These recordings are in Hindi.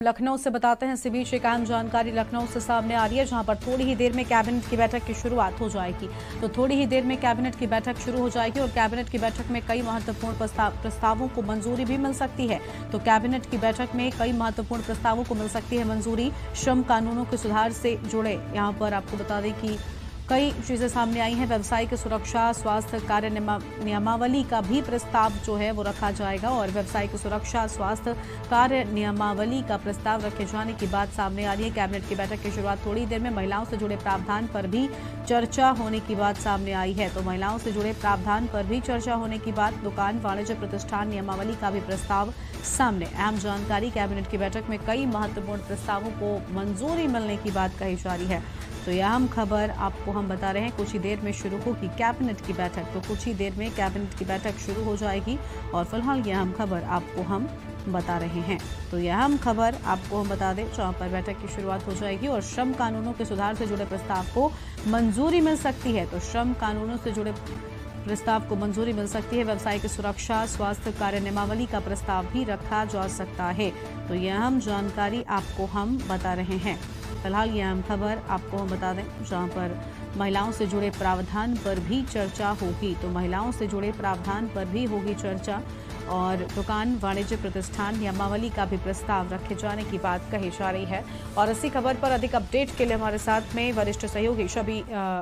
लखनऊ से बताते हैं, इसी बीच एक अहम जानकारी लखनऊ से सामने आ रही है, जहां पर थोड़ी ही देर में कैबिनेट की बैठक की शुरुआत हो जाएगी। तो थोड़ी ही देर में कैबिनेट की बैठक शुरू हो जाएगी और कैबिनेट की बैठक में कई महत्वपूर्ण प्रस्तावों को मंजूरी भी मिल सकती है। तो कैबिनेट की बैठक में कई महत्वपूर्ण प्रस्तावों को मिल सकती है मंजूरी। श्रम कानूनों के सुधार से जुड़े यहाँ पर आपको बता दें कि कई चीजें सामने आई हैं। व्यावसायिक सुरक्षा स्वास्थ्य कार्य नियमावली का भी प्रस्ताव जो है वो रखा जाएगा और व्यावसायिक सुरक्षा स्वास्थ्य कार्य नियमावली का प्रस्ताव रखे जाने की बात सामने आ रही है। कैबिनेट की बैठक की शुरुआत थोड़ी देर में महिलाओं से जुड़े प्रावधान पर भी चर्चा होने की बात सामने आई है। तो महिलाओं से जुड़े प्रावधान पर भी चर्चा होने की बात, दुकान वाणिज्य प्रतिष्ठान नियमावली का भी प्रस्ताव सामने। अहम जानकारी, कैबिनेट की बैठक में कई महत्वपूर्ण प्रस्तावों को मंजूरी मिलने की बात कही जा रही है। तो यह अहम खबर आपको हम बता रहे हैं, कुछ ही देर में शुरू होगी कैबिनेट की बैठक। तो कुछ ही देर में कैबिनेट की बैठक शुरू हो जाएगी और फिलहाल यह अहम खबर आपको हम बता रहे हैं। तो यह अहम खबर आपको हम बता दें, जहां पर बैठक की शुरुआत हो जाएगी और श्रम कानूनों के सुधार से जुड़े प्रस्ताव को मंजूरी मिल सकती है। तो श्रम कानूनों से जुड़े प्रस्ताव को मंजूरी मिल सकती है। व्यावसायिक सुरक्षा स्वास्थ्य कार्य नियमावली का प्रस्ताव भी रखा जा सकता है। तो यह अहम जानकारी आपको हम बता रहे हैं। फिलहाल यह अहम खबर आपको हम बता दें, जहां पर महिलाओं से जुड़े प्रावधान पर भी चर्चा होगी। तो महिलाओं से जुड़े प्रावधान पर भी होगी चर्चा और दुकान वाणिज्य प्रतिष्ठान नियमावली का भी प्रस्ताव रखे जाने की बात कही जा रही है। और इसी खबर पर अधिक अपडेट के लिए हमारे साथ में वरिष्ठ सहयोगी शबी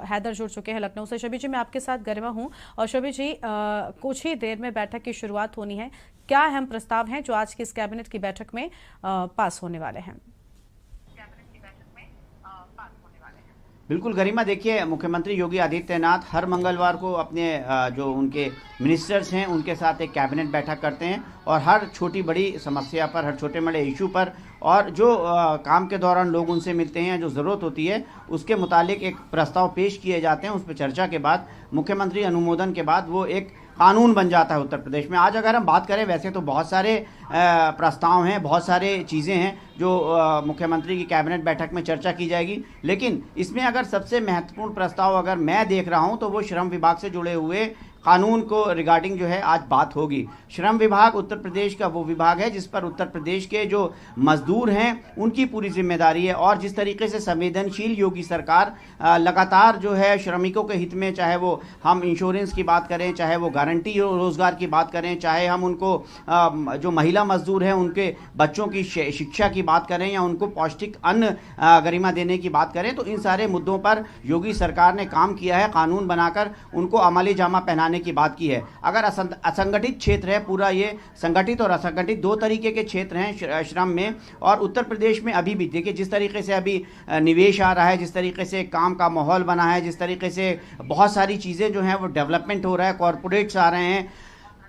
हैदर जुड़ चुके हैं लखनऊ से। शबी जी, मैं आपके साथ गरिमा हूं और शबी जी, कुछ ही देर में बैठक की शुरुआत होनी है। क्या अहम प्रस्ताव हैं जो आज की इस कैबिनेट की बैठक में पास होने वाले हैं? बिल्कुल गरिमा, देखिए मुख्यमंत्री योगी आदित्यनाथ हर मंगलवार को अपने जो उनके मिनिस्टर्स हैं उनके साथ एक कैबिनेट बैठक करते हैं और हर छोटी बड़ी समस्या पर, हर छोटे बड़े इशू पर और जो काम के दौरान लोग उनसे मिलते हैं, जो ज़रूरत होती है उसके मुतालिक एक प्रस्ताव पेश किए जाते हैं। उस पर चर्चा के बाद मुख्यमंत्री अनुमोदन के बाद वो एक कानून बन जाता है उत्तर प्रदेश में। आज अगर हम बात करें, वैसे तो बहुत सारे प्रस्ताव हैं, बहुत सारे चीज़ें हैं जो मुख्यमंत्री की कैबिनेट बैठक में चर्चा की जाएगी, लेकिन इसमें अगर सबसे महत्वपूर्ण प्रस्ताव अगर मैं देख रहा हूं तो वो श्रम विभाग से जुड़े हुए कानून को रिगार्डिंग जो है आज बात होगी। श्रम विभाग उत्तर प्रदेश का वो विभाग है जिस पर उत्तर प्रदेश के जो मजदूर हैं उनकी पूरी जिम्मेदारी है और जिस तरीके से संवेदनशील योगी सरकार लगातार जो है श्रमिकों के हित में, चाहे वो हम इंश्योरेंस की बात करें, चाहे वो गारंटी रोजगार की बात करें, चाहे हम उनको जो महिला मजदूर हैं उनके बच्चों की शिक्षा की बात करें या उनको पौष्टिक अन्न गरिमा देने की बात करें, तो इन सारे मुद्दों पर योगी सरकार ने काम किया है। कानून बनाकर उनको अमली जामा पहनाने की बात की है। अगर असंगठित क्षेत्र है, पूरा ये संगठित और असंगठित दो तरीके के क्षेत्र हैं श्रम में, और उत्तर प्रदेश में अभी भी देखिए जिस तरीके से अभी निवेश आ रहा है, जिस तरीके से काम का माहौल बना है, जिस तरीके से बहुत सारी चीज़ें जो हैं वो डेवलपमेंट हो रहा है, कॉरपोरेट्स आ रहे हैं,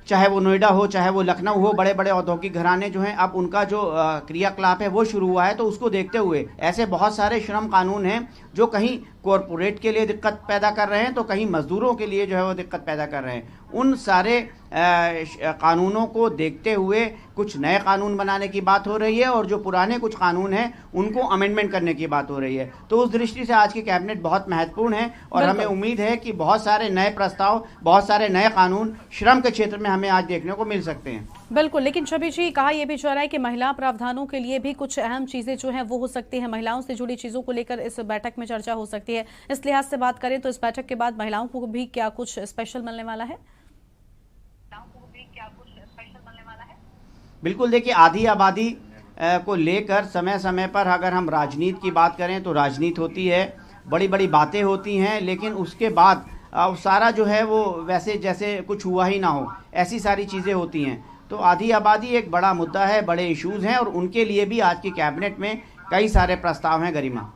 चाहे वो नोएडा हो, चाहे वो लखनऊ हो, बड़े बड़े औद्योगिक घराने जो हैं अब उनका जो क्रियाकलाप है वो शुरू हुआ है। तो उसको देखते हुए ऐसे बहुत सारे श्रम कानून हैं जो कहीं कॉरपोरेट के लिए दिक्कत पैदा कर रहे हैं तो कहीं मजदूरों के लिए जो है वो दिक्कत पैदा कर रहे हैं। उन सारे कानूनों को देखते हुए कुछ नए कानून बनाने की बात हो रही है और जो पुराने कुछ कानून हैं उनको अमेंडमेंट करने की बात हो रही है। तो उस दृष्टि से आज की कैबिनेट बहुत महत्वपूर्ण है और हमें उम्मीद है कि बहुत सारे नए प्रस्ताव, बहुत सारे नए कानून श्रम के क्षेत्र में हमें आज देखने को मिल सकते हैं। बिल्कुल, लेकिन शबी जी, कहा यह भी जा रहा है कि महिला प्रावधानों के लिए भी कुछ अहम चीजें जो हैं वो हो सकती हैं। महिलाओं से जुड़ी चीजों को लेकर इस बैठक में चर्चा हो सकती है। इस लिहाज से बात करें तो इस बैठक के बाद महिलाओं को भी क्या कुछ स्पेशल मिलने वाला है? बिल्कुल, देखिए आधी आबादी को लेकर समय समय पर अगर हम राजनीति की बात करें तो राजनीति होती है, बड़ी बड़ी बातें होती हैं, लेकिन उसके बाद सारा जो है वो वैसे जैसे कुछ हुआ ही ना हो, ऐसी सारी चीज़ें होती हैं। तो आधी आबादी एक बड़ा मुद्दा है, बड़े इश्यूज़ हैं और उनके लिए भी आज की कैबिनेट में कई सारे प्रस्ताव हैं। गरिमा,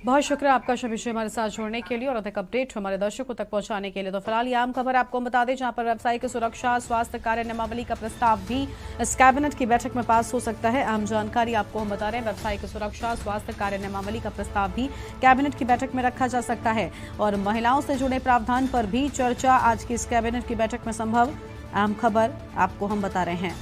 बहुत शुक्रिया आपका शबी जी हमारे साथ जुड़ने के लिए और अधिक अपडेट हमारे दर्शकों तक पहुंचाने के लिए। तो फिलहाल ये आम खबर आपको बता दें, जहां पर व्यावसायिक सुरक्षा स्वास्थ्य कार्य नियमावली का प्रस्ताव भी इस कैबिनेट की बैठक में पास हो सकता है। अहम जानकारी आपको हम बता रहे हैं, व्यावसायिक सुरक्षा स्वास्थ्य कार्य नियमावली का प्रस्ताव भी कैबिनेट की बैठक में रखा जा सकता है और महिलाओं से जुड़े प्रावधान पर भी चर्चा आज की इस कैबिनेट की बैठक में संभव। अहम खबर आपको हम बता रहे हैं।